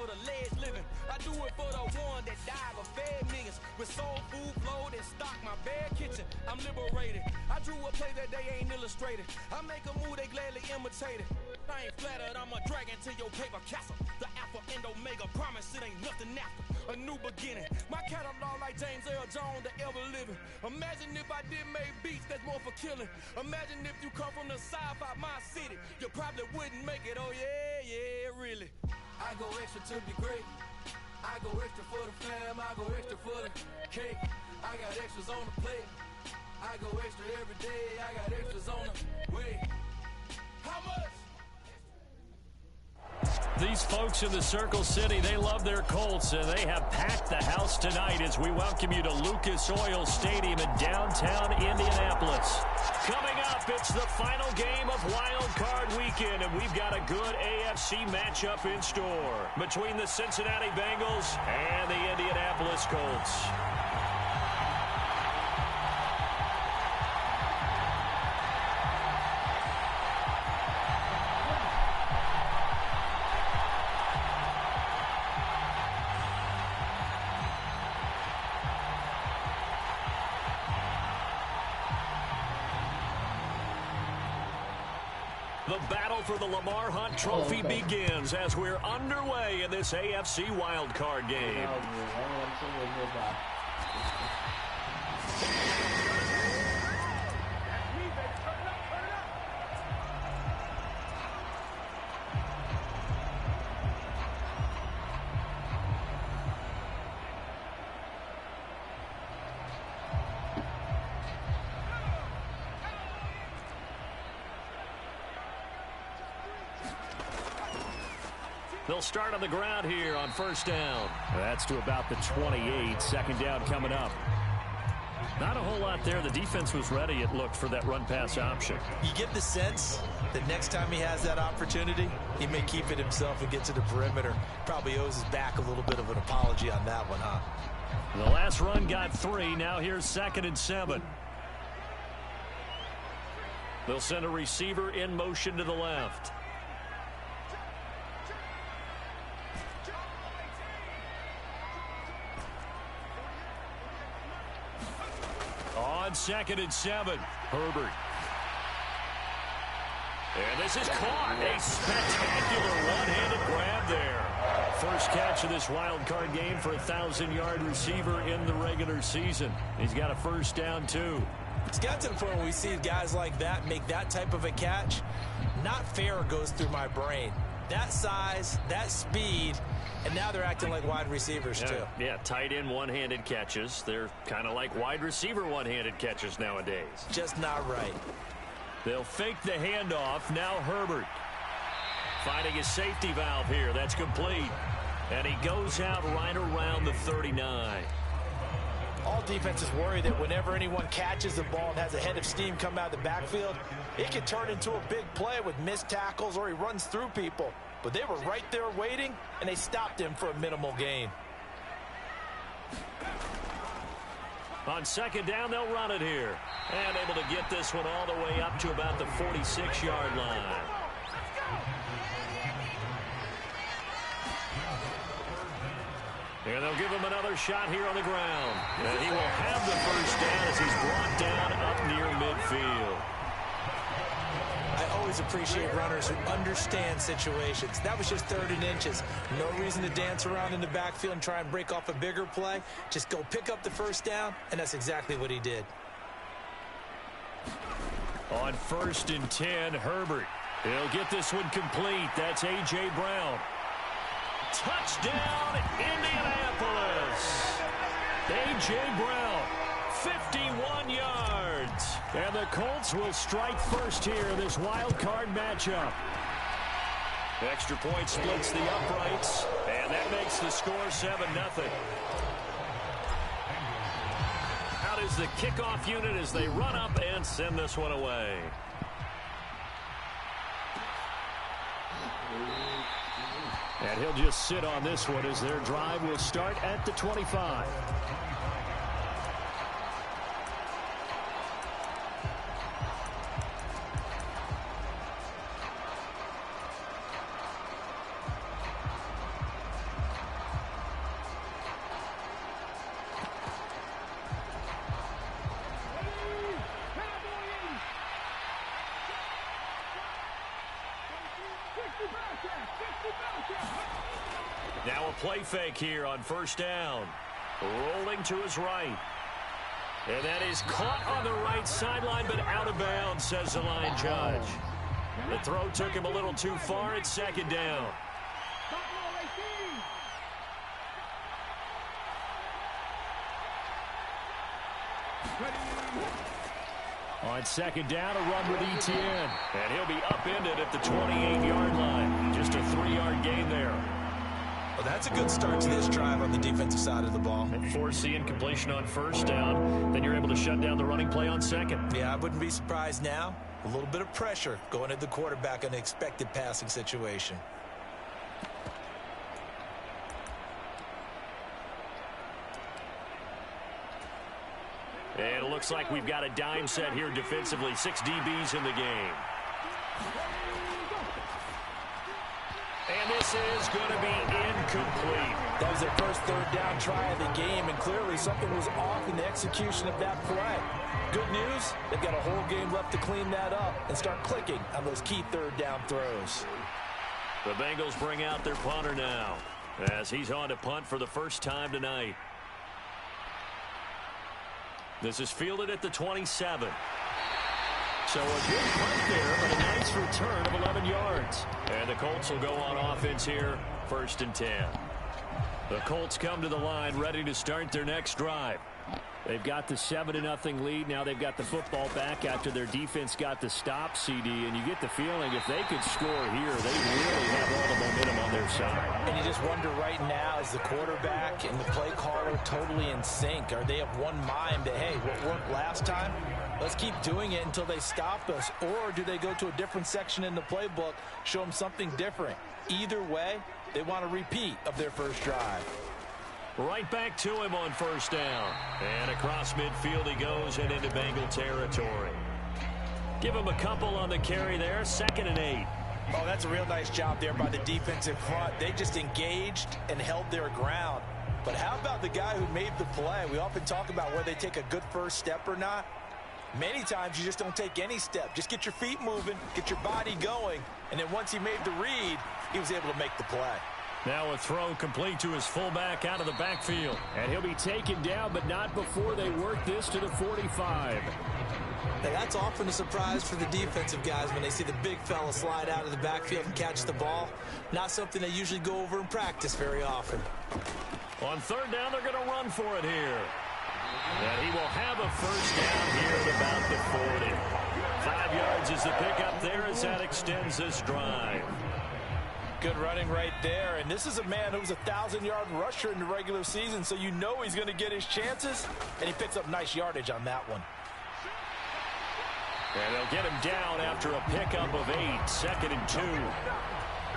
for the ledge living. I do it for the one that died but fed millions. With soul food flowed and stocked my bare kitchen. I'm liberated. I drew a play that they ain't illustrated. I make a move they gladly imitated. I ain't flattered, I'm a dragon to your paper castle. The alpha and omega, promise it ain't nothing after. A new beginning. My catalog like James Earl Jones, the ever living. Imagine if I did make beats that's more for killing. Imagine if you come from the south out my city. You probably wouldn't make it, oh yeah, really. I go extra to be great. I go extra for the fam, I go extra for the cake. I got extras on the plate. I go extra every day, I got extras on the way. How much? These folks in the Circle City, they love their Colts, and they have packed the house tonight as we welcome you to Lucas Oil Stadium in downtown Indianapolis. Coming up, it's the final game of Wild Card Weekend, and we've got a good AFC matchup in store between the Cincinnati Bengals and the Indianapolis Colts. The battle for the Lamar Hunt Trophy begins as we're underway in this AFC wildcard game. They'll start on the ground here on first down. That's to about the 28. Second down coming up. Not a whole lot there. The defense was ready, it looked, for that run-pass option. You get the sense that next time he has that opportunity, he may keep it himself and get to the perimeter. Probably owes his back a little bit of an apology on that one, huh? The last run got 3. Now here's 2nd and 7. They'll send a receiver in motion to the left. On 2nd and 7, Herbert. And this is caught. A spectacular one-handed grab there. First catch of this wild card game for a 1,000-yard receiver in the regular season. He's got a first down, too. It's got to the point where we see guys like that make that type of a catch. Not fair goes through my brain. That size, that speed, and now they're acting like wide receivers, too. Yeah, tight end one-handed catches. They're kind of like wide receiver one-handed catches nowadays. Just not right. They'll fake the handoff. Now Herbert finding his safety valve here. That's complete. And he goes out right around the 39. All defenses worry that whenever anyone catches the ball and has a head of steam come out of the backfield, it can turn into a big play with missed tackles or he runs through people. But they were right there waiting, and they stopped him for a minimal gain. On second down, they'll run it here. And able to get this one all the way up to about the 46-yard line. And they'll give him another shot here on the ground. And he will have the first down as he's brought down up near midfield. I always appreciate runners who understand situations. That was just 3rd and inches. No reason to dance around in the backfield and try and break off a bigger play. Just go pick up the first down, and that's exactly what he did. On 1st and 10, Herbert. He'll get this one complete. That's A.J. Brown. Touchdown, Indianapolis. A.J. Brown, 51 yards. And the Colts will strike first here in this wild card matchup. Extra point splits the uprights, and that makes the score 7-0. Out is the kickoff unit as they run up and send this one away. And he'll just sit on this one as their drive will start at the 25. Now a play fake here on first down. Rolling to his right. And that is caught on the right sideline, but out of bounds, says the line judge. The throw took him a little too far. It's second down. On second down, a run with Etienne. And he'll be upended at the 28-yard line. Just a 3-yard gain there. Well, that's a good start to this drive on the defensive side of the ball. Force the incompletion on first down. Then you're able to shut down the running play on second. Yeah, I wouldn't be surprised now. A little bit of pressure going at the quarterback in an expected passing situation. And it looks like we've got a dime set here defensively. 6 DBs in the game. And this is going to be incomplete. That was their first third down try of the game, and clearly something was off in the execution of that play. Good news, they've got a whole game left to clean that up and start clicking on those key third down throws. The Bengals bring out their punter now as he's on to punt for the first time tonight. This is fielded at the 27. So a good punt there, but a nice return of 11 yards. And the Colts will go on offense here, 1st and 10. The Colts come to the line ready to start their next drive. They've got the 7-0 lead. Now they've got the football back after their defense got the stop, CD. And you get the feeling if they could score here, they really have all the momentum on their side. And you just wonder right now, is the quarterback and the play caller totally in sync? Are they of one mind that, hey, what worked last time? Let's keep doing it until they stop us. Or do they go to a different section in the playbook, show them something different? Either way, they want a repeat of their first drive. Right back to him on first down. And across midfield he goes and into Bengal territory. Give him a couple on the carry there. 2nd and 8. Oh, that's a real nice job there by the defensive front. They just engaged and held their ground. But how about the guy who made the play? We often talk about whether they take a good first step or not. Many times you just don't take any step. Just get your feet moving, get your body going, and then once he made the read, he was able to make the play. Now a throw complete to his fullback out of the backfield. And he'll be taken down, but not before they work this to the 45. Now, that's often a surprise for the defensive guys when they see the big fella slide out of the backfield and catch the ball. Not something they usually go over in practice very often. On 3rd down, they're going to run for it here. And he will have a first down here at about the 40. 5 yards is the pickup there as that extends this drive. Good running right there, and this is a man who was a 1,000-yard rusher in the regular season, so you know he's going to get his chances, and he picks up nice yardage on that one. And they'll get him down after a pickup of 8, 2nd and 2.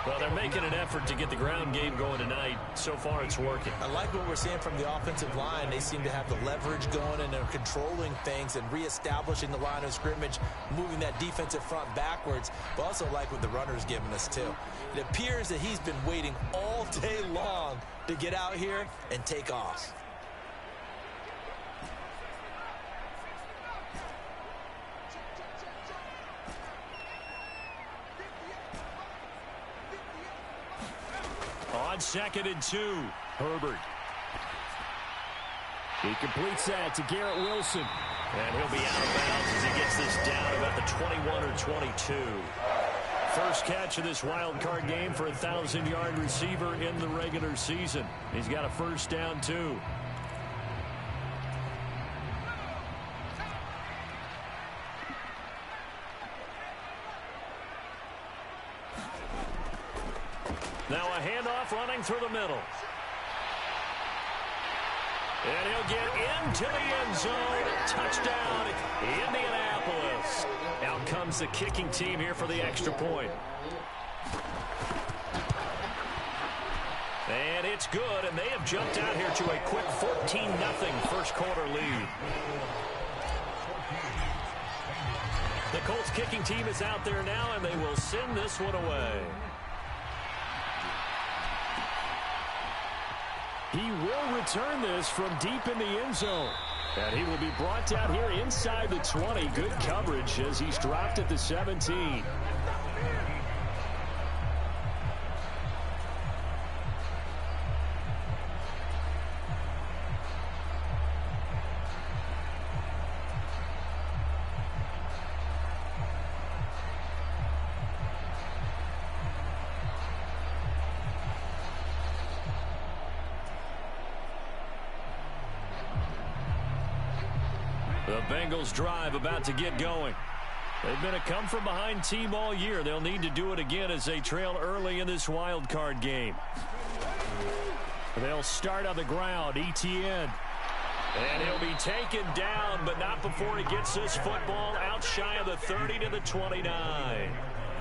Well, they're making an effort to get the ground game going tonight. So far, it's working. I like what we're seeing from the offensive line. They seem to have the leverage going, and they're controlling things and reestablishing the line of scrimmage, moving that defensive front backwards. But also like what the runner's giving us, too. It appears that he's been waiting all day long to get out here and take off. On 2nd and 2, Herbert. He completes that to Garrett Wilson. And he'll be out of bounds as he gets this down about the 21 or 22. First catch of this wild card game for a 1,000-yard receiver in the regular season. He's got a first down, too. Now a handoff running through the middle. And he'll get into the end zone. Touchdown, Indianapolis. Out comes the kicking team here for the extra point. And it's good, and they have jumped out here to a quick 14-0 first quarter lead. The Colts kicking team is out there now, and they will send this one away. He will return this from deep in the end zone. And he will be brought down here inside the 20. Good coverage as he's dropped at the 17. The Bengals drive about to get going. They've been a come-from-behind team all year. They'll need to do it again as they trail early in this wild card game. They'll start on the ground. Etienne. And he'll be taken down, but not before he gets this football out shy of the 30 to the 29.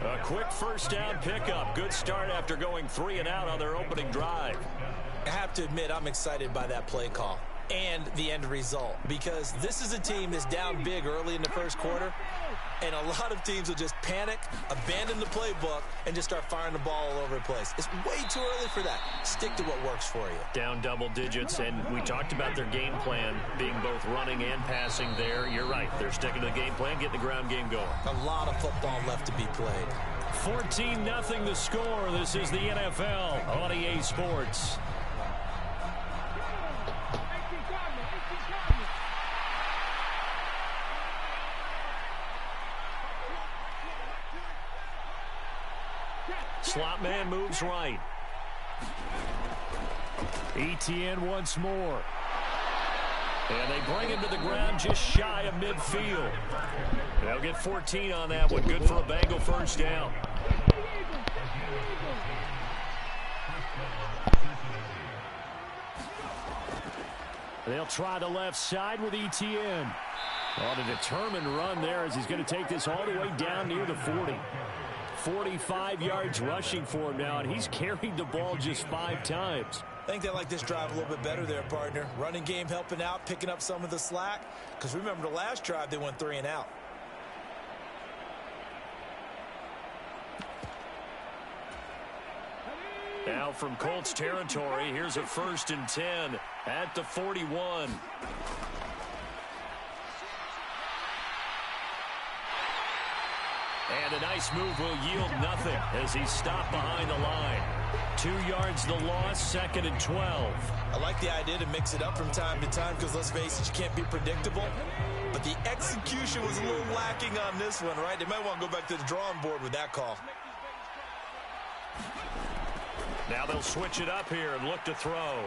A quick first down pickup. Good start after going 3 and out on their opening drive. I have to admit, I'm excited by that play call and the end result, because this is a team that's down big early in the first quarter, and a lot of teams will just panic, abandon the playbook, and just start firing the ball all over the place. It's way too early for that. Stick to what works for you. Down double digits, and we talked about their game plan being both running and passing there. You're right. They're sticking to the game plan, getting the ground game going. A lot of football left to be played. 14-0 the score. This is the NFL on EA Sports. Slot man moves right. Etienne once more. And they bring him to the ground just shy of midfield. They'll get 14 on that one. Good for a Bengal first down. They'll try the left side with Etienne. On a determined run there as he's going to take this all the way down near the 40. 45 yards rushing for him now, and he's carried the ball just 5 times. I think they like this drive a little bit better there, partner. Running game helping out, picking up some of the slack. Because remember, the last drive, they went 3 and out. Now from Colts territory, here's a 1st and 10 at the 41. And a nice move will yield nothing as he's stopped behind the line. 2 yards the loss, 2nd and 12. I like the idea to mix it up from time to time because, let's face it, you can't be predictable. But the execution was a little lacking on this one, right? They might want to go back to the drawing board with that call. Now they'll switch it up here and look to throw.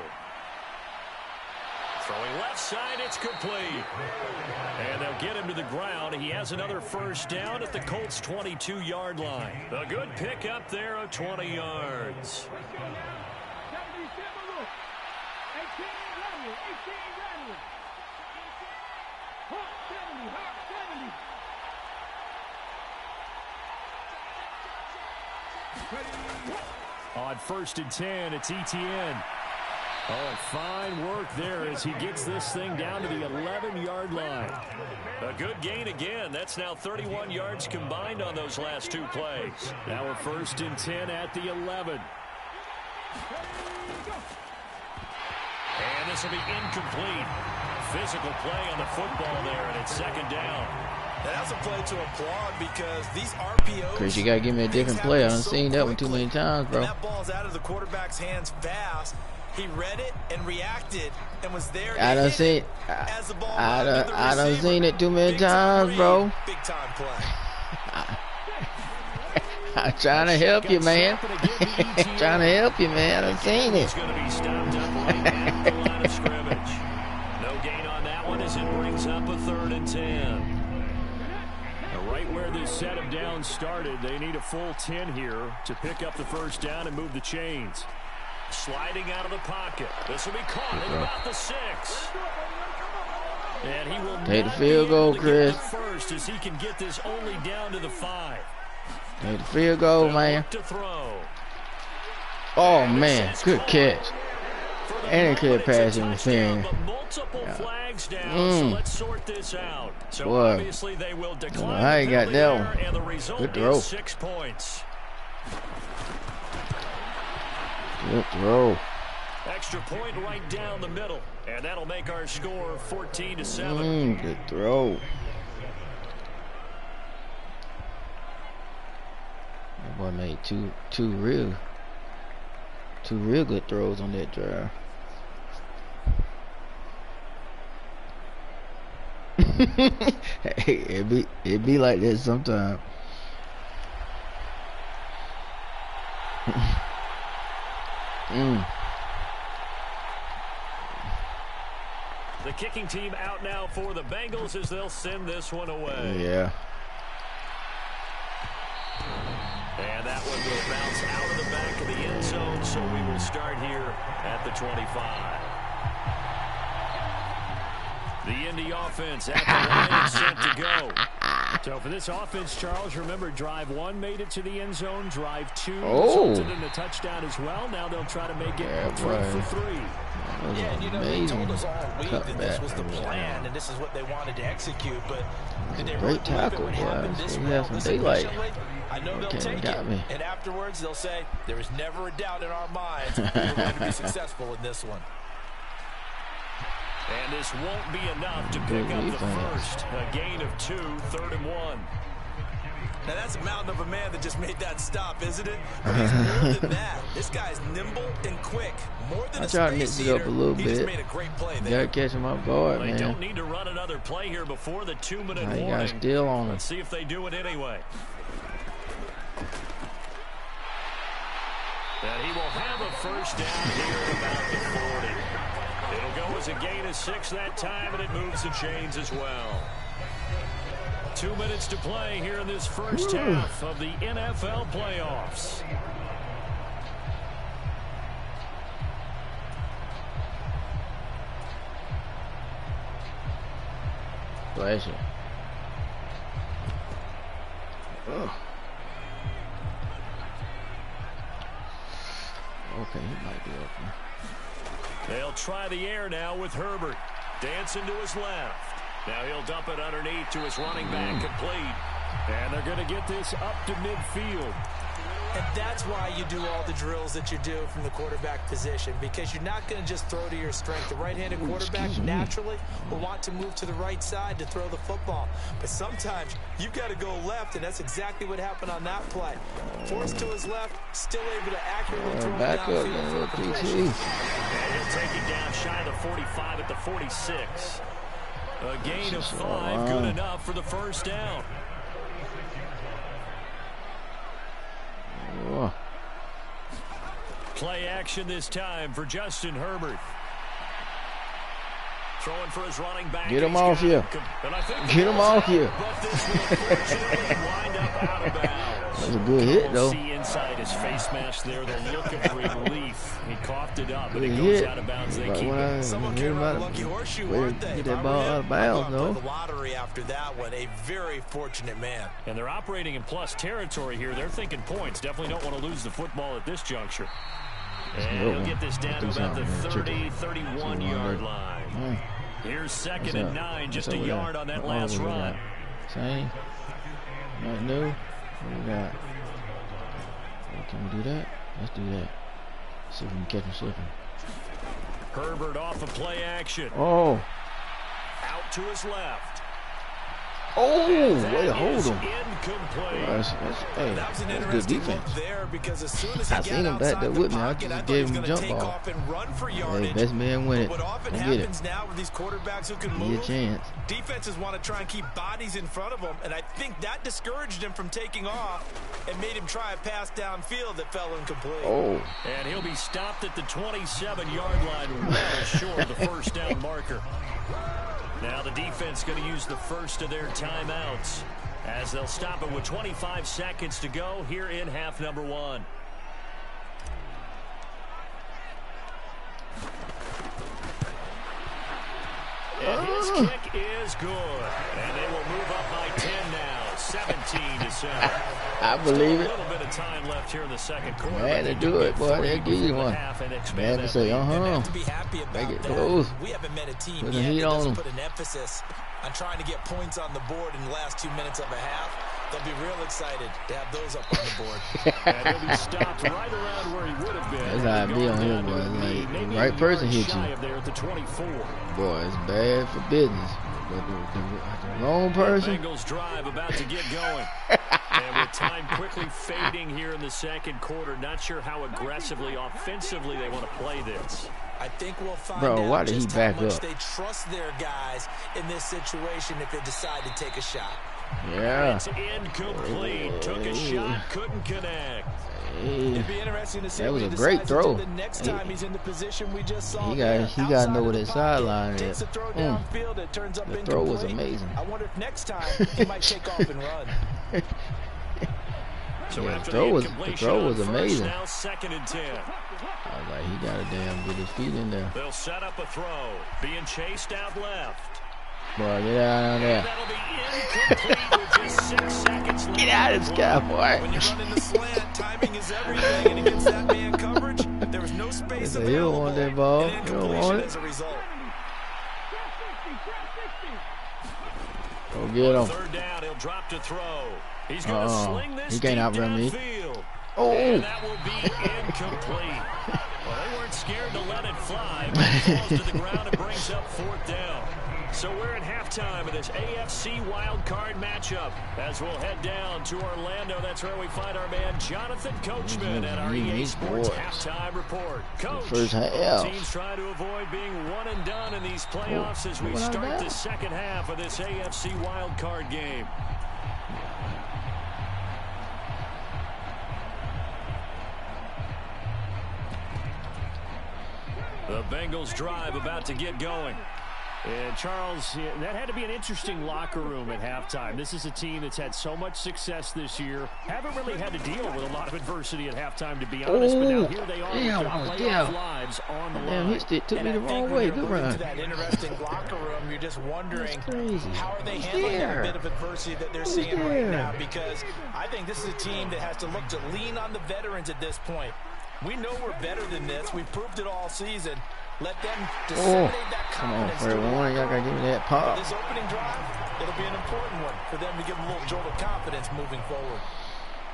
Throwing left side, it's complete. And they'll get him to the ground. He has another first down at the Colts' 22-yard line. A good pickup there of 20 yards. On 1st and 10, it's Etienne. Oh, fine work there as he gets this thing down to the 11-yard line. A good gain again. That's now 31 yards combined on those last 2 plays. Now a 1st and 10 at the 11. And this will be incomplete. Physical play on the football there, and it's 2nd down. And that's a play to applaud because these RPOs... Chris, you got to give me a different play. I done seen that one too many times, bro. And that ball's out of the quarterback's hands fast. He read it and reacted and was there. I done seen it too many times, bro. Big time play. I'm trying to help you, man. Trying to help you, man. I done seen it. Going to be stopped up right at the line of scrimmage. No gain on that one as it brings up a 3rd and 10. Right where this set of downs started, they need a full 10 here to pick up the first down and move the chains. Sliding out of the pocket. This will be caught at about the 6. And he will take the field goal, Chris. First as he can get this only down to the 5. Take the field goal, man. To throw. Oh, man. Good catch. And a clear pass interference. Multiple flags down, so let's sort this out. So boy, obviously they will decline. I ain't got that one. And the result good throw. Is 6 points. Good throw. Extra point right down the middle, and that'll make our score 14-7. Good throw. That boy made two real good throws on that drive. Hey, it be like that sometimes. The kicking team out now for the Bengals as they'll send this one away. Yeah. And that one will bounce out of the back of the end zone, so we will start here at the 25. The Indy offense at the line and set to go. So for this offense, Charles, remember drive 1 made it to the end zone. Drive 2 resulted in a touchdown as well. Now they'll try to make it 3 for 3. Yeah, and you know, they told us all week that this was the plan and this is what they wanted to execute, but did they really believe it would happen this well, this efficiently? I know they'll take it, and afterwards they'll say, there was never a doubt in our minds we were going to be successful in this one. And this won't be enough to pick up the first. A gain of 2, 3rd and 1. Now that's a mountain of a man that just made that stop, isn't it? But he's more than that. This guy's nimble and quick. More than a space eater. Up a little bit. He just made a great play there. Gotta catch him off guard, man. They don't need to run another play here before the 2-minute warning. Got still on him. Let's see if they do it anyway. And he will have a first down here at about the 40. It'll go as a gain of 6 that time, and it moves the chains as well. 2 minutes to play here in this first half of the NFL playoffs. Bless you. Oh. Okay, he might be open. They'll try the air now with Herbert. Dancing to his left. Now he'll dump it underneath to his running back, complete. And they're going to get this up to midfield. And that's why you do all the drills that you do from the quarterback position, because you're not going to just throw to your strength. The right-handed quarterback naturally will want to move to the right side to throw the football. But sometimes you've got to go left, and that's exactly what happened on that play. Forced to his left, still able to accurately throw it downfield for a completion. And he'll take it down shy of the 45 at the 46. A gain of 5, good enough for the first down. Oh. Play action this time for Justin Herbert. Throwing for his running back. Get him off here. Get him off here. That was a good hit, though. See inside his face mask there, the look of relief. He coughed it up, but it goes out of bounds. They keep it. Someone carried a lucky horseshoe, weren't they? Get that ball out of bounds, though. The lottery after that one, a very fortunate man. And they're operating in plus territory here. They're thinking points. Definitely don't want to lose the football at this juncture. And he'll get this down to about the 30, 31-yard line. Here's 2nd and 9, just a yard on that last run. Same. Nothing new. What we got? Can we do that? Let's do that. See if we can catch him slipping. Herbert off of play action. Oh. Out to his left. Oh, way to hold him. Hey, that was an interesting defense there, because as soon as he got him back there with me. I just gave him a jump ball. Hey, best man win it. What often happens now with these quarterbacks who can move, defenses want to try and keep bodies in front of them, and I think that discouraged him from taking off and made him try a pass downfield that fell incomplete. Oh. And he'll be stopped at the 27-yard line, well short of the first down marker. Now the defense going to use the first of their timeouts as they'll stop it with 25 seconds to go here in half number 1. And his kick is good. And they will move up by 10 now, 17-7. I believe it. A little bit of time left here in the second quarter. Man, to do it, boy. They give you one. Man, to say, make it close. We haven't met a team put yet that doesn't put an emphasis on trying to get points on the board in the last 2 minutes of a half. They'll be real excited to have those up on the board. And he'll be stopped right around where he would have been. That's how I be on here, boy. Like, the right person hit you. There at the 24. Boy, it's bad for business. But the wrong person. The Bengals drive about to get going. And with time quickly fading here in the second quarter, not sure how aggressively, offensively they want to play this. I think we'll find out just how much they trust their guys in this situation if they decide to take a shot. Yeah. It's incomplete. Took a shot, couldn't connect. It'd be interesting to see that was what a he great decides to throw. do the next time he's in the position we just saw. He got to know where that sideline is. is. Downfield, it turns up The throw was amazing. I wonder if next time he might take off and run. So yeah, after the throw was amazing. Now 2nd and 10. I was like, he got to damn get his feet in there. They'll set up a throw. Being chased out left. Boy, get out of there. That'll be incomplete with just 6 seconds left. Get out of this guy, boy. When you're running the slant, timing is everything, and against that man coverage, there was no space available. You don't want that ball. You don't want it. As a result. Go get him. 3rd down, he'll drop to throw. He's going to sling this he can't outrun me. Oh, and that will be incomplete. Well, they weren't scared to let it fly, but it falls to the ground and brings up 4th down. So we're at halftime of this AFC wildcard matchup. As we'll head down to Orlando, that's where we find our man Jonathan Coachman at our EA Sports halftime report. Coach, first half. Teams trying to avoid being one and done in these playoffs as we start the second half of this AFC wildcard game. The Bengals drive about to get going. And Charles, that had to be an interesting locker room at halftime. This is a team that's had so much success this year. Haven't really had to deal with a lot of adversity at halftime, to be honest. But now here they are with their playoff lives on the line. He took me the wrong way. Good run. To that interesting locker room, you're just wondering how are they handling that bit of adversity that they're seeing right now? Because I think this is a team that has to look to lean on the veterans at this point. We know we're better than this. We've proved it all season. Let them disseminate that confidence. Come on, third one. Y'all got to give me that pop. This opening drive, it'll be an important one for them to give them a little jolt of confidence moving forward.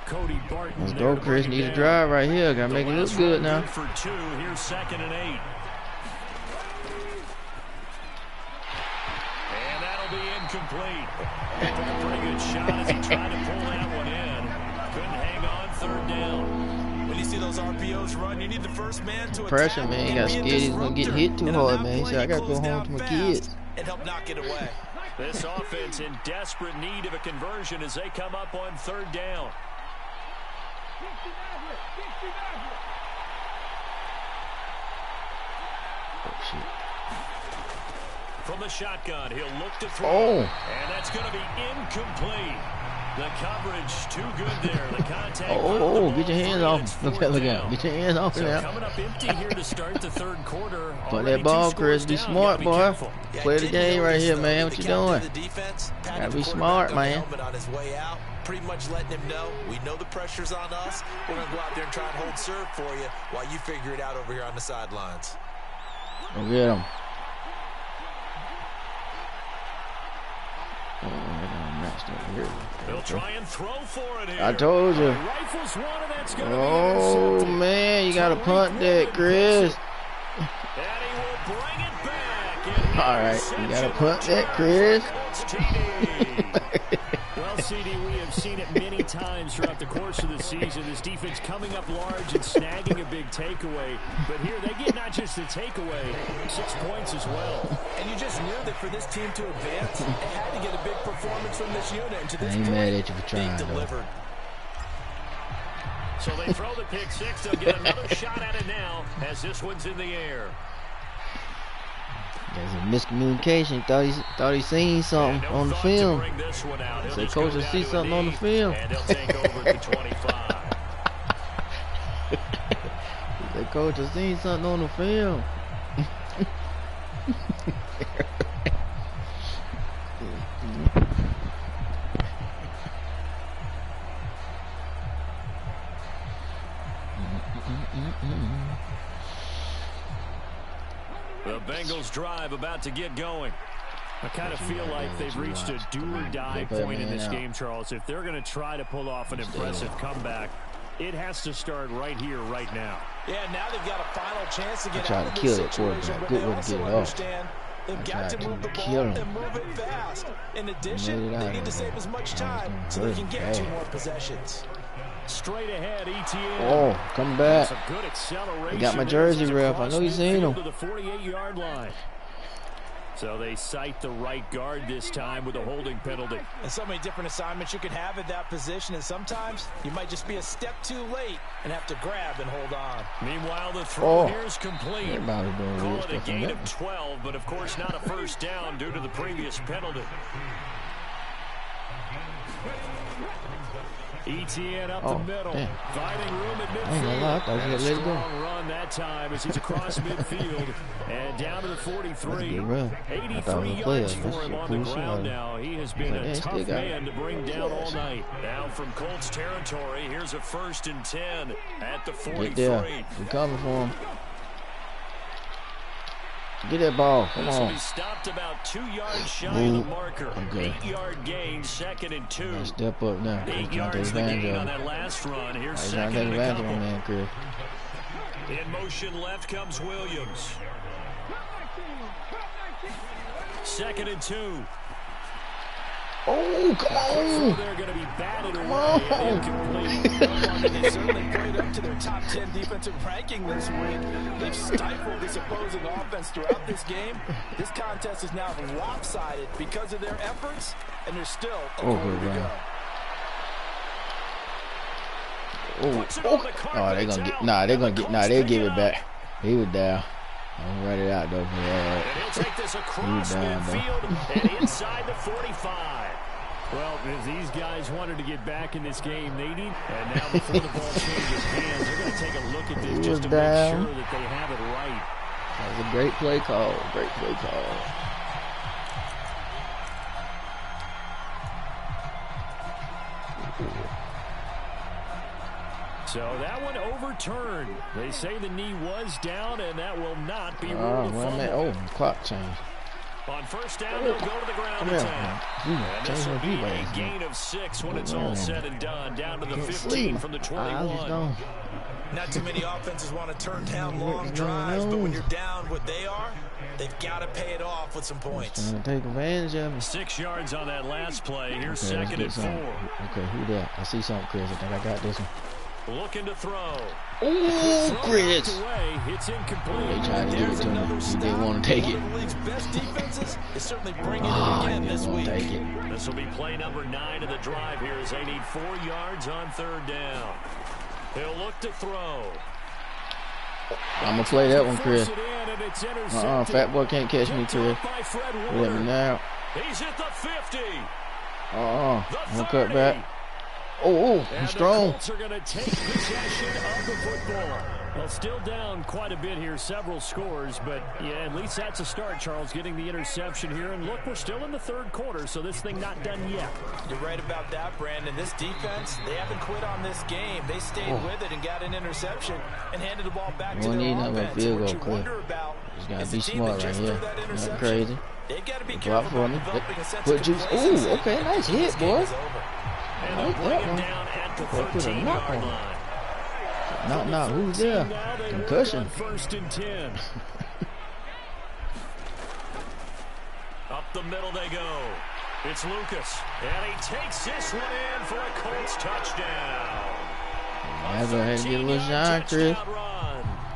Cody Barton. Let's go, Chris. Need a drive right here. Got to make it look good now. For 2. Here's 2nd and 8. And that'll be incomplete. Took a pretty good shot as he tried to pull that one in. Couldn't hang on 3rd down. When you see those RPOs run, you need the first man to pressure, man. He got scared he's going to get hit too hard, man. He said, I got to go home to my kids. And help knock it away. This offense in desperate need of a conversion as they come up on 3rd down. Oh, shit. From the shotgun, he'll look to throw. And that's going to be incomplete. The coverage too good there. The contact. Get your hands off. Look out. Get your hands off now. Coming up empty here to start the 3rd quarter. Play that ball, Chris. Be smart, boy. Play the game right here, man. What you doing? Gotta be smart, man. Pretty much letting him know we know the pressure's on us. We're going to go out there and try and hold serve for you while you figure it out over here on the sidelines. Go get him. They'll try and throw for it here. I told you. Rifles one, and that's going to be man, you got to punt that, Chris. And he will bring it back. All right, you got to punt that, Chris. Well, CD, we have seen it many times throughout the course of the season. This defense coming up large and snagging a big takeaway. But here they get not just the takeaway, 6 points as well. And you just knew that for this team to advance, it had to get a big performance from this unit. And to this point, mad at you for trying, they delivered. So they throw the pick 6. They'll get another shot at it now as this one's in the air. There's a miscommunication. Thought he seen something on the film. So coach will see something on the film. And they'll take over the 25. The coach has seen something on the film. The Bengals drive about to get going. I kind of feel like they've reached a do-or-die point in this game, Charles. If they're going to try to pull off an impressive comeback, it has to start right here, right now. Yeah, now they've got a final chance to get out of this situation. Good way to get it off. They've got to move the ball and move it fast. In addition, they need to save as much time so they can get 2 more possessions. Straight ahead, ETN. Oh, come back. Some good acceleration. He got my jersey, ref. I know you seen him. To the 48-yard line. So they cite the right guard this time with a holding penalty. And so many different assignments you can have at that position, and sometimes you might just be a step too late and have to grab and hold on. Meanwhile, the throw here is complete. Call it a gain of 12, but of course not a first down due to the previous penalty. ETN up the middle, finding room at midfield. Strong run that time as he's across midfield and down to the 43. 83 yards for him on the ground now. He has been a tough man to bring down all night. Now from Colts territory, here's a 1st and 10 at the 43. We're coming for him. Get that ball. Come on. He stopped about 2 yards shy of the marker. 8-yard gain, 2nd and 2. Step up now. 8 yards the gain on that last run. Here's 2nd and a couple. Man, Chris. In motion left comes Williams. 2nd and 2. Oh, come on. They're going to be batted away and incomplete. They certainly played up to their top 10 defensive ranking this week. They've stifled this opposing offense throughout this game. This contest is now lopsided because of their efforts, and there's still a quarter to go. Oh, they're gonna get. They'll give it back. He was down. I'll write it out though. And he'll take this across midfield and inside the 45. Well, if these guys wanted to get back in this game, they need. And now before the ball changes hands, they're going to take a look at this just to make sure that they have it right. That was a great play call. Great play call. So that one overturned. They say the knee was down, and that will not be ruled a fumble. Clock change. On 1st down, they'll go to the ground attack. And this will be a gain of 6 when it's all said and done. Down to the 15 from the 21. Not too many offenses want to turn down long drives, but when you're down what they are, they've got to pay it off with some points. Take advantage of it. 6 yards on that last play. Here's 2nd and 4. Okay, who that? I see something, Chris. I think I got this one. Looking to throw. Oh, Chris. It's incomplete. They tried to give it to him. He didn't want to take it. The league's best defenses is certainly bringing it again this week. This will be play number 9 of the drive here as they need 4 yards on 3rd down. He'll look to throw. I'm going to play that one, Chris. Fat boy can't catch me, Chris. Let me now. He's at the 50. I'm going to cut back. He's strong. The Colts are going to take possession of the football. Well, still down quite a bit here, several scores, but yeah, at least that's a start, Charles, getting the interception here. And look, we're still in the 3rd quarter, so this thing not done yet. You're right about that, Brandon. This defense, they haven't quit on this game. They stayed with it and got an interception and handed the ball back to their offense. What you wonder about is the team that just threw that interception. Crazy. They've got to be careful about developing a sense of consistency. Okay, nice hit, boy. And they'll bring him down at the 13-yard line. Knock, who's there? Concussion. 1st and 10. Up the middle they go. It's Lucas. And he takes this one in for a Colts touchdown. That's going to have to get a little shine, Chris.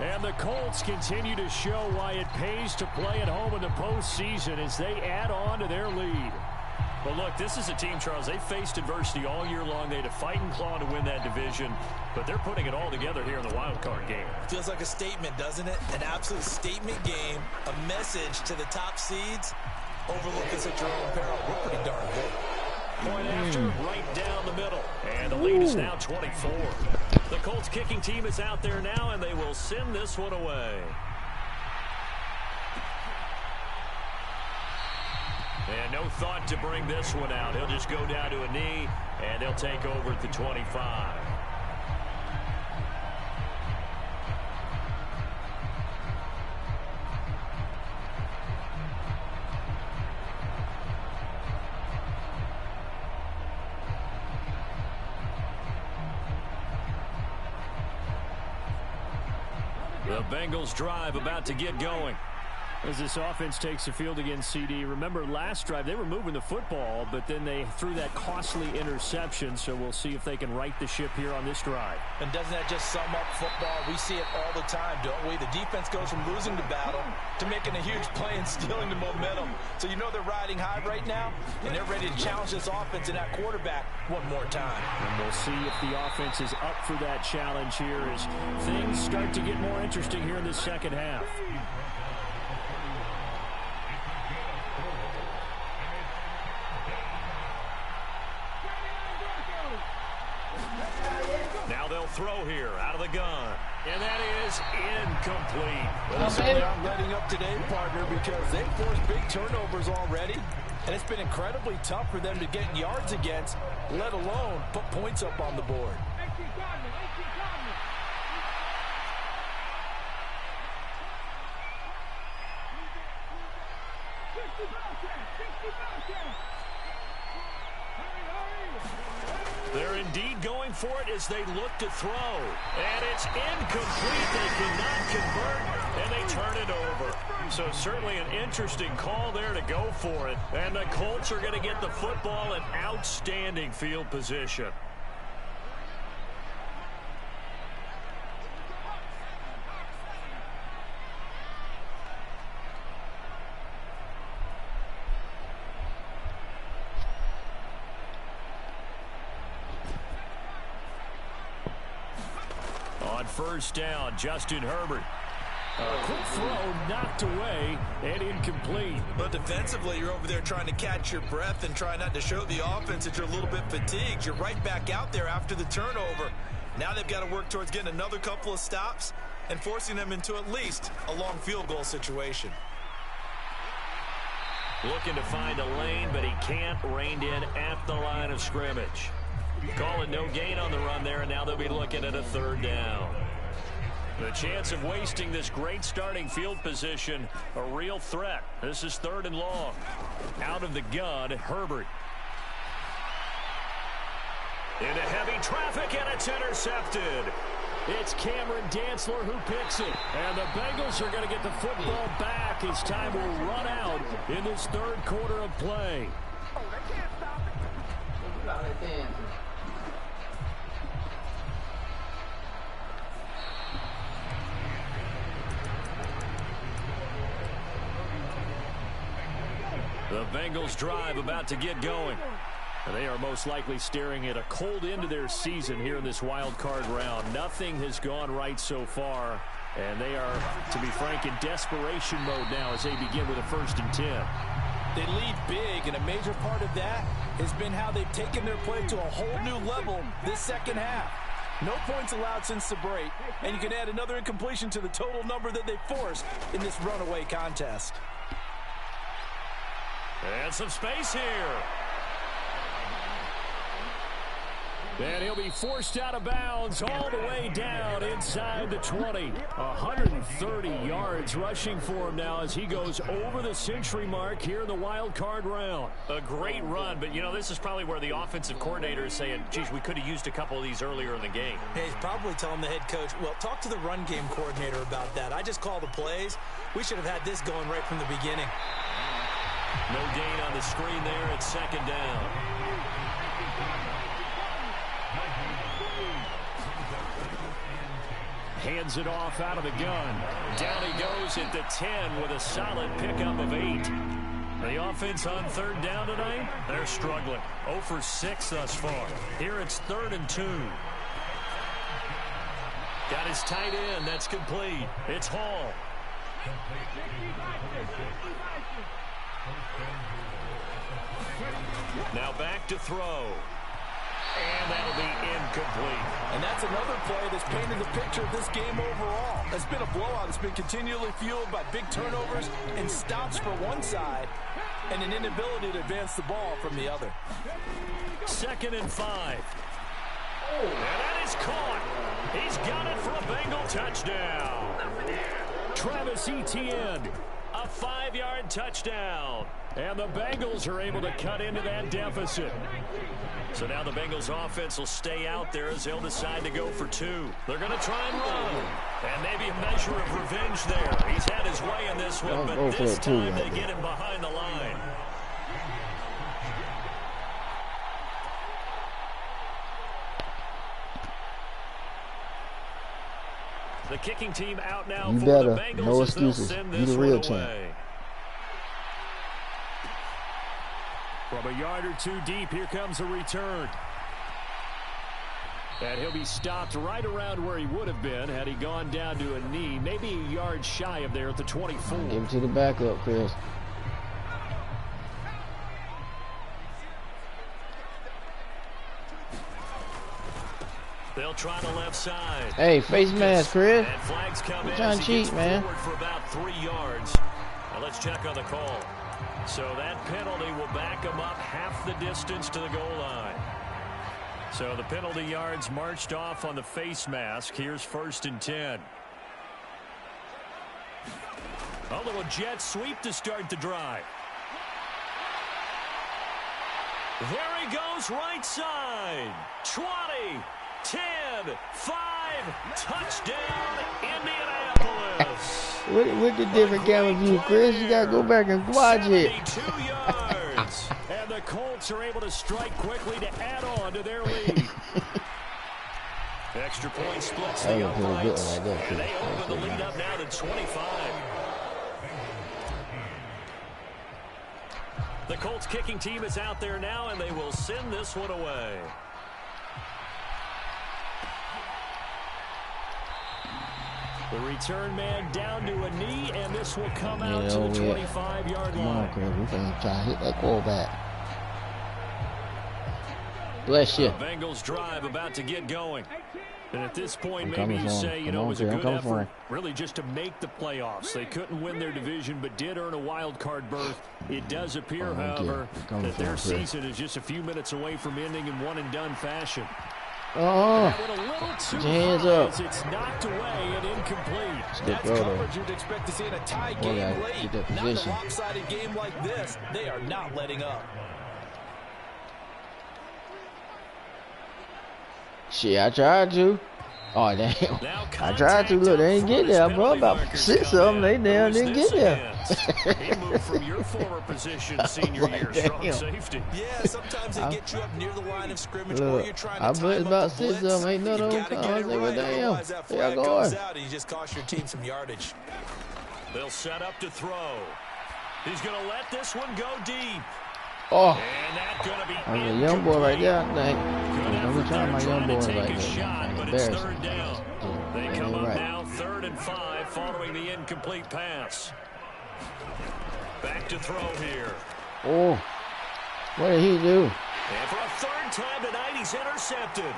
And the Colts continue to show why it pays to play at home in the postseason as they add on to their lead. Well, look, this is a team, Charles, they faced adversity all year long. They had to fight and claw to win that division, but they're putting it all together here in the wild card game. Feels like a statement, doesn't it? An absolute statement game, a message to the top seeds. Overlook this at your own peril. We're pretty darn good. Point after, right down the middle. And the lead is now 24. The Colts kicking team is out there now, and they will send this one away. And no thought to bring this one out. He'll just go down to a knee, and they'll take over at the 25. The Bengals drive about to get going. As this offense takes the field against CD, remember last drive they were moving the football, but then they threw that costly interception, so we'll see if they can right the ship here on this drive. And doesn't that just sum up football? We see it all the time, don't we? The defense goes from losing the battle to making a huge play and stealing the momentum. So you know they're riding high right now, and they're ready to challenge this offense and that quarterback one more time. And we'll see if the offense is up for that challenge here as things start to get more interesting here in the second half. Now they'll throw here out of the gun. And that is incomplete. Well, certainly aren't letting up today, partner, because they've forced big turnovers already. And it's been incredibly tough for them to get yards against, let alone put points up on the board. They're indeed going for it as they look to throw. And it's incomplete. They cannot convert, and they turn it over. So certainly an interesting call there to go for it. And the Colts are going to get the football in outstanding field position. On first down, Justin Herbert. A quick throw knocked away and incomplete. But defensively, you're over there trying to catch your breath and try not to show the offense that you're a little bit fatigued. You're right back out there after the turnover. Now they've got to work towards getting another couple of stops and forcing them into at least a long field goal situation. Looking to find a lane, but he can't. Reined in at the line of scrimmage. Calling no gain on the run there, and now they'll be looking at a third down. The chance of wasting this great starting field position, a real threat. This is third and long. Out of the gun, Herbert. Into heavy traffic, and it's intercepted. It's Cameron Dantzler who picks it. And the Bengals are going to get the football back as time will run out in this third quarter of play. Oh, they can't stop it. The Bengals drive about to get going. And they are most likely staring at a cold end to their season here in this wild card round. Nothing has gone right so far. And they are, to be frank, in desperation mode now as they begin with a 1st and 10. They lead big, and a major part of that has been how they've taken their play to a whole new level this second half. No points allowed since the break, and you can add another incompletion to the total number that they forced in this runaway contest. And some space here. And he'll be forced out of bounds all the way down inside the 20. 130 yards rushing for him now as he goes over the century mark here in the wild card round. A great run, but, you know, this is probably where the offensive coordinator is saying, geez, we could have used a couple of these earlier in the game. Hey, he's probably telling the head coach, well, talk to the run game coordinator about that. I just call the plays. We should have had this going right from the beginning. No gain on the screen there. It's second down. Hands it off out of the gun. Down he goes at the 10 with a solid pickup of 8. The offense on third down tonight, they're struggling. 0 for 6 thus far. Here it's 3rd and 2. Got his tight end. That's complete. It's Hall. Now back to throw. And that'll be incomplete. And that's another play that's painted the picture of this game overall. It's been a blowout. It's been continually fueled by big turnovers and stops for one side and an inability to advance the ball from the other. 2nd and 5. And that is caught. He's got it for a Bengal touchdown. Travis Etienne, a 5-yard touchdown. And the Bengals are able to cut into that deficit. So now the Bengals offense will stay out there as they'll decide to go for 2. They're going to try and run. And maybe a measure of revenge there. He's had his way in this one, but this time they get him behind the line. The kicking team out now you for better. the Bengals. No excuses. You the real champ. From a yard or two deep, here comes a return. And he'll be stopped right around where he would have been had he gone down to a knee, maybe a yard shy of there at the 24. Give it to the backup, Chris. They'll try the left side. Hey, face mask, Chris. And flags come in trying to cheat, man. For about 3 yards. Now let's check on the call. So that penalty will back him up half the distance to the goal line. So the penalty yards marched off on the face mask. Here's 1st and 10. A little jet sweep to start the drive. There he goes, right side. 20, 10, 5, touchdown, Indianapolis. What the different camera view, Chris? You gotta go back and watch it. 72 yards. And the Colts are able to strike quickly to add on to their lead. Extra point splits the uprights. And they open the lead up now to 25. The Colts kicking team is out there now, and they will send this one away. The return man down to a knee, and this will come out to the 25-yard line. Come on, Chris. We're going to try to hit that quarterback. Bless you. The Bengals drive about to get going. And at this point, maybe you say, you know, it was a good effort really just to make the playoffs. They couldn't win their division, but did earn a wild card berth. It does appear, however, that their season is just a few minutes away from ending in one-and-done fashion. Oh, get your hands up. It's knocked away and incomplete. That's coverage you'd expect to see in a tie game late. Not a lopsided game like this. They are not letting up. Shit, I tried to. Oh, damn. I tried to. Look, they didn't get there, bro. About 6 of them, they damn didn't get there. He moved from your former position senior year, strong safety. Yeah, sometimes they get you up near the line of scrimmage, or you're trying to I bet about 6 of them. Ain't none of them come. I was like, well, damn. There y'all going. And you just cost your team some yardage. They'll set up to throw. He's going to let this one go deep. Oh, and that's gonna be a young boy right there, I think. Don't be trying my young boy like that. Shot, but it's 3rd down. They come up now 3rd and 5 following the incomplete pass. Back to throw here. Oh, what did he do? And for a 3rd time tonight, he's intercepted.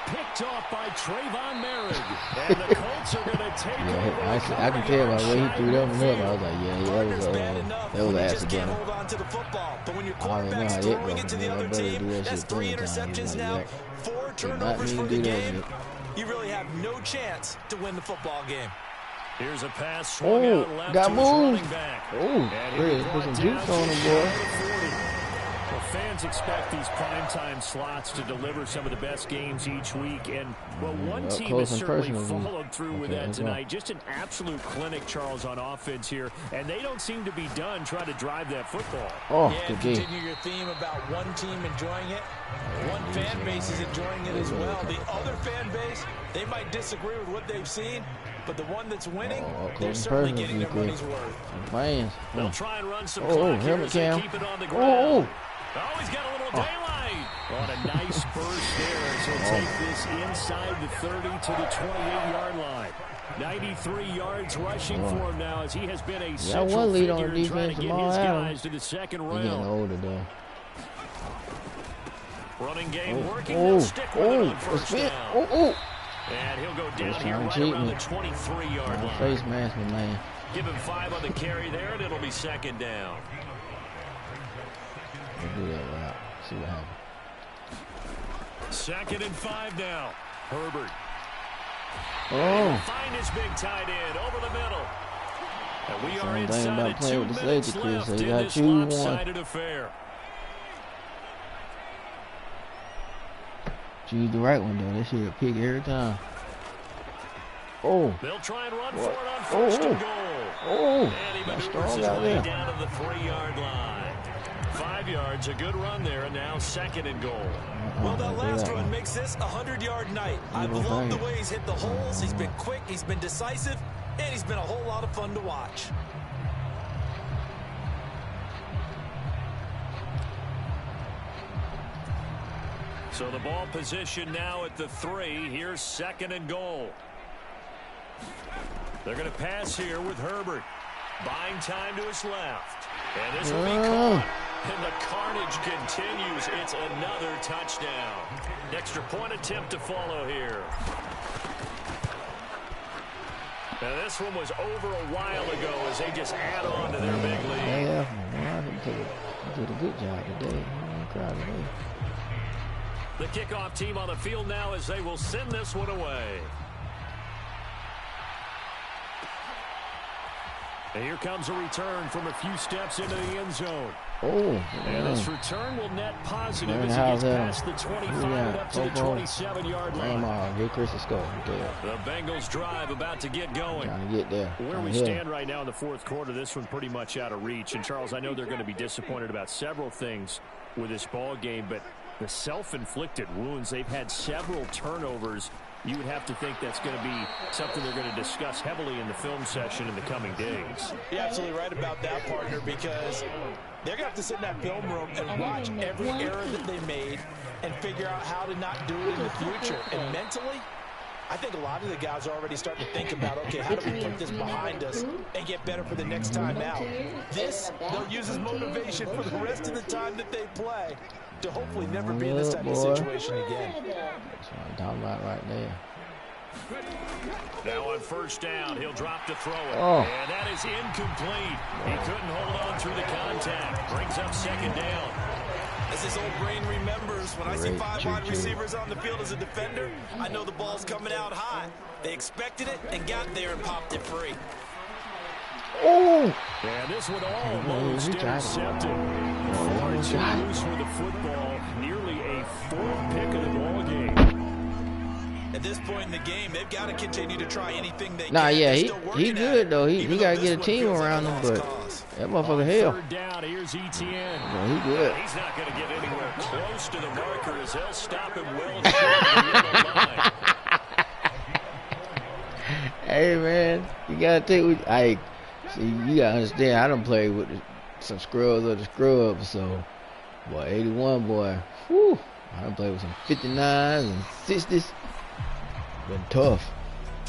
Picked off by Trayvon Merrick. And the Colts are going to take over. I can tell by the way he threw them up. I was like, yeah, that was accidental. Hold on to the football. But when your I already know how throwing it it to the other team, that's 3 interceptions now, 4 turnovers for the game. You really have no chance to win the football game. Here's a pass swung out left got to moved. His running back. Oh, Chris, put some juice on him, boy. Well, fans expect these primetime slots to deliver some of the best games each week, and well, one team has certainly followed through with that tonight. Just an absolute clinic, Charles, on offense here, and they don't seem to be done trying to drive that football. Oh, yeah, continue your theme about one team enjoying it. One fan base is enjoying it as well. The other fan base, they might disagree with what they've seen, but the one that's winning, they're certainly getting their money's worth. They'll try and run some clock here as they keep it on the ground. Oh, he's got a little daylight. On a nice burst there as he'll take this inside the 30 to the 28-yard line. 93 yards rushing for him now as he has been a central figure in trying to get his guys to the 2nd round. He's getting older, though. Running game working. They'll stick with it on 1st down. And he'll go down here right around the 23-yard line. Face mask, man. Give him 5 on the carry there, and it'll be 2nd down. We'll do that route. See what happens. 2nd and 5 now. Herbert. Oh. Find his big tight end over the middle. And we are inside of 2 minutes left in this lopsided affair. Choose the right one, though. That shit a pick every time. Oh. They'll try and run for it on first and goal. Oh. And he maneuvers his way down to the 3-yard line. 5 yards, a good run there, and now second and goal. Well, that last run makes this a 100-yard night. I've loved the way he's hit the holes. He's been quick, he's been decisive, and he's been a whole lot of fun to watch. So the ball position now at the 3. Here's second and goal. They're going to pass here with Herbert. Buying time to his left. And this will be caught. And the carnage continues. It's another touchdown. An extra point attempt to follow here. Now this one was over a while ago as they just add on to their big lead. Yeah, he did a good job today. The kickoff team on the field now as they will send this one away. And here comes a return from a few steps into the end zone. Oh, and this return will net positive as he gets past the 25 and up to the 27-yard line. The Bengals drive about to get going. Trying to get there. Where we stand right now in the fourth quarter, this one pretty much out of reach. And, Charles, I know they're going to be disappointed about several things with this ball game, but the self-inflicted wounds, they've had several turnovers. You would have to think that's going to be something they're going to discuss heavily in the film session in the coming days. You're absolutely right about that, partner, because they're going to have to sit in that film room and watch every error that they made and figure out how to not do it in the future. And mentally, I think a lot of the guys are already starting to think about, okay, how do we put this behind us and get better for the next time out? This, they'll use as motivation for the rest of the time that they play to hopefully never be in this type of situation again. That's what I'm talking about right there. Now on first down, he'll drop to throw it. Oh. And that is incomplete. He couldn't hold on through the contact. Brings up second down. As his old brain remembers, when I see 5 wide receivers on the field as a defender, I know the ball's coming out high. They expected it and got there and popped it free. Oh! And this one almost intercepted. 4-2 loose for the football. Nearly a 4th pick of the ball game. At this point in the game, they've got to continue to try anything they can. Nah, yeah, he good though. He got to get a team around him, but that motherfucker hell. Third down, here's ETN. Yeah, he good. He's not going to get anywhere close to the marker as they'll stop him well short of the line. Hey man, you gotta take. See, you gotta understand. I done played with some scrubs of the scrubs, so boy, 81 boy. Whew, I done played with some 59s and 60s. Been tough.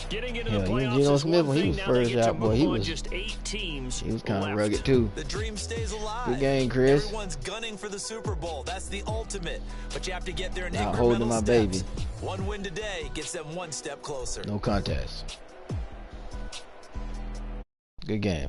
Getting into the playoffs Geno is Smith, one when he thing. was Now first they get to out, boy, move he on was just 8 teams kind of left. rugged too. The dream stays alive. Good game, Chris. Everyone's gunning for the Super Bowl. That's the ultimate. But you have to get there in Not incremental holding my steps. baby. One win today gets them one step closer. No contest. Good game.